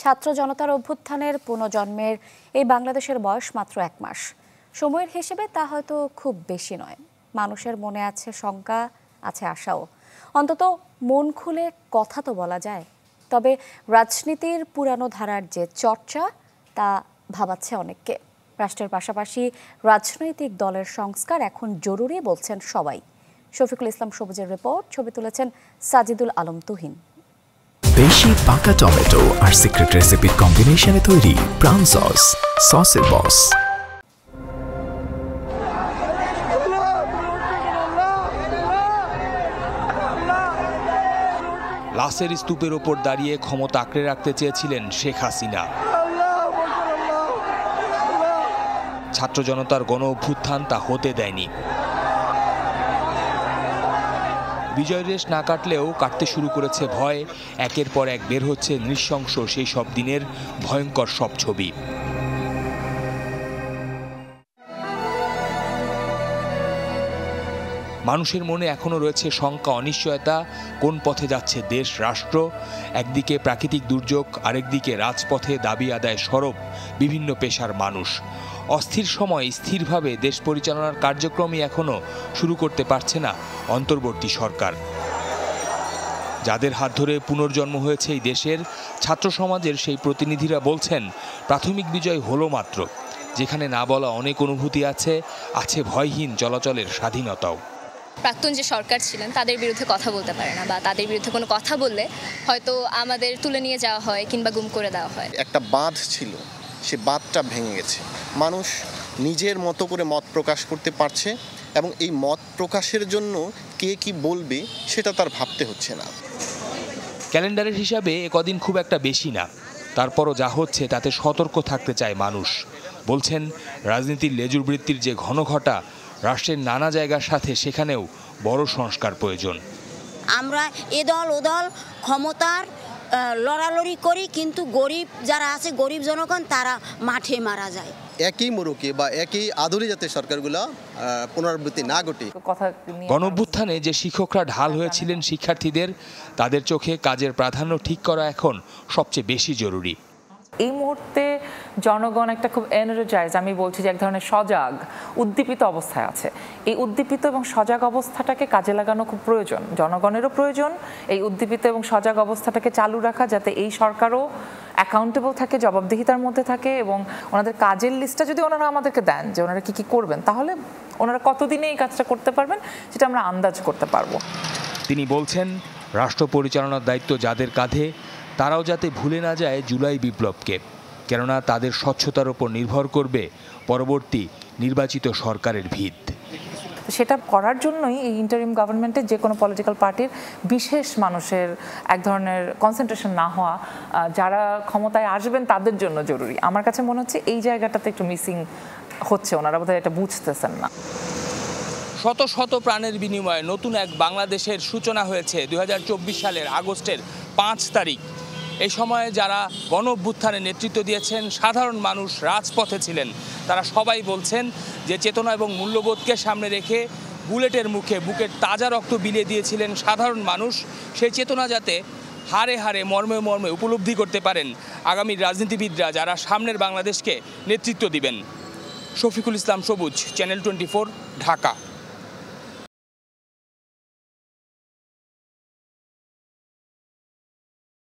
ছাত্র জনতার অভ্যুত্থানের পুনর্জন্মের এই বাংলাদেশের বয়স মাত্র 1 মাস। সময়ের হিসেবে তা হয়তো খুব বেশি নয়। মানুষের মনে আছে শঙ্কা, আছে আশাও। অন্তত মন খুলে কথা তো বলা যায়। তবে রাজনীতির পুরানো ধারার যে চর্চা তা ভাবাচ্ছে অনেককে। রাষ্ট্রের পাশাপাশি রাজনৈতিক দলের সংস্কার এখন জরুরি বলছেন সবাই। শফিকুল ইসলাম সবুজের রিপোর্ট, ছবি তুলেছেন সাজিদুল আলম তুহিন। দেশি পাকা টমেটো আর সিক্রেট রেসিপির কম্বিনেশনে তৈরি প্রাণ সস, সসের বস। লাশের স্তূপের ওপর দাঁড়িয়ে ক্ষমতা আঁকড়ে রাখতে চেয়েছিলেন শেখ হাসিনা। ছাত্র জনতার গণ অভ্যুত্থান তা হতে দেয়নি। বিজয় রেশ না কাটলেও কাটতে শুরু করেছে ভয়। একের পর এক বের হচ্ছে নৃশংস সেই সব দিনের ভয়ঙ্কর সব ছবি। মানুষের মনে এখনো রয়েছে শঙ্কা, অনিশ্চয়তা। কোন পথে যাচ্ছে দেশ, রাষ্ট্র? একদিকে প্রাকৃতিক দুর্যোগ, আরেকদিকে রাজপথে দাবি আদায় সরব বিভিন্ন পেশার মানুষ। অস্থির সময় স্থিরভাবে দেশ পরিচালনার কার্যক্রমই এখনো শুরু করতে পারছে না অন্তর্বর্তী সরকার। যাদের হাত ধরে পুনর্জন্ম হয়েছে এই দেশের, ছাত্র সমাজের সেই প্রতিনিধিরা বলছেন প্রাথমিক বিজয় হলো মাত্র। যেখানে না বলা অনেক অনুভূতি আছে, আছে ভয়হীন চলাচলের স্বাধীনতাও। প্রাক্তন যে সরকার ছিলেন তাদের বিরুদ্ধে কথা বলতে পারে না, বা তাদের বিরুদ্ধে কোনো কথা বললে হয়তো আমাদের তুলে নিয়ে যাওয়া হয় কিংবা গুম করে দেওয়া হয়। একটা বাঁধ ছিল, সে বাঁধটা ভেঙে গেছে। মানুষ নিজের মতো করে মত প্রকাশ করতে পারছে এবং এই মত প্রকাশের জন্য কে কি বলবে সেটা তার ভাবতে হচ্ছে না। ক্যালেন্ডারের হিসাবে কদিন খুব একটা বেশি না, তারপরও যা হচ্ছে তাতে সতর্ক থাকতে চায় মানুষ। বলছেন রাজনীতির লেজুর বৃত্তির যে ঘনঘটা, রাষ্ট্রের নানা জায়গার সাথে সেখানেও বড় সংস্কার প্রয়োজন। আমরা এ দল ও দল ক্ষমতার লড়ালড়ি করি, কিন্তু গরিব যারা আছে, গরিব জনগণ, তারা মাঠে মারা যায়। একই মোড়কে বা একই আদলে যাতে সরকারগুলো পুনরাবৃত্তি না ঘটে। গণঅভ্যুত্থানে যে শিক্ষকরা ঢাল হয়েছিলেন শিক্ষার্থীদের, তাদের চোখে কাজের প্রাধান্য ঠিক করা এখন সবচেয়ে বেশি জরুরি। এই মুহূর্তে জনগণ একটা খুব এনার্জাইজ, আমি বলছি যে এক ধরনের সজাগ, উদ্দীপিত অবস্থায় আছে। এই উদ্দীপিত এবং সজাগ অবস্থাটাকে কাজে লাগানো খুব প্রয়োজন। জনগণেরও প্রয়োজন এই উদ্দীপিত এবং সজাগ অবস্থাটাকে চালু রাখা, যাতে এই সরকারও অ্যাকাউন্টেবল থাকে, জবাবদিহিতার মধ্যে থাকে, এবং ওনাদের কাজের লিস্টটা যদি ওনারা আমাদেরকে দেন যে ওনারা কি কি করবেন, তাহলে ওনারা কতদিনে এই কাজটা করতে পারবেন সেটা আমরা আন্দাজ করতে পারবো। তিনি বলছেন রাষ্ট্র পরিচালনার দায়িত্ব যাদের কাঁধে, তারাও যাতে ভুলে না যায় জুলাই বিপ্লবকে, কেননা তাদের স্বচ্ছতার উপর নির্ভর করবে পরবর্তী নির্বাচিত সরকারের ভিত। সেটা করার জন্যই এই ইন্টারিম গভর্নমেন্টের যে কোনো পলিটিক্যাল পার্টির বিশেষ মানুষের এক ধরনের কনসেন্ট্রেশন না হওয়া, যারা ক্ষমতায় আসবেন তাদের জন্য জরুরি। আমার কাছে মনে হচ্ছে এই জায়গাটাতে একটু মিসিং হচ্ছে, ওনারা বোধহয় এটা বুঝতেছেন না। শত শত প্রাণের বিনিময়ে নতুন এক বাংলাদেশের সূচনা হয়েছে 2024 সালের আগস্টের 5 তারিখ। এই সময়ে যারা গণ অভ্যুত্থানে নেতৃত্ব দিয়েছেন, সাধারণ মানুষ রাজপথে ছিলেন, তারা সবাই বলছেন যে চেতনা এবং মূল্যবোধকে সামনে রেখে বুলেটের মুখে বুকের তাজা রক্ত বিলিয়ে দিয়েছিলেন সাধারণ মানুষ। সেই চেতনা যাতে হারে হারে, মর্মে মর্মে উপলব্ধি করতে পারেন আগামী রাজনীতিবিদরা, যারা সামনের বাংলাদেশকে নেতৃত্ব দিবেন। শফিকুল ইসলাম সবুজ, চ্যানেল 24, ঢাকা।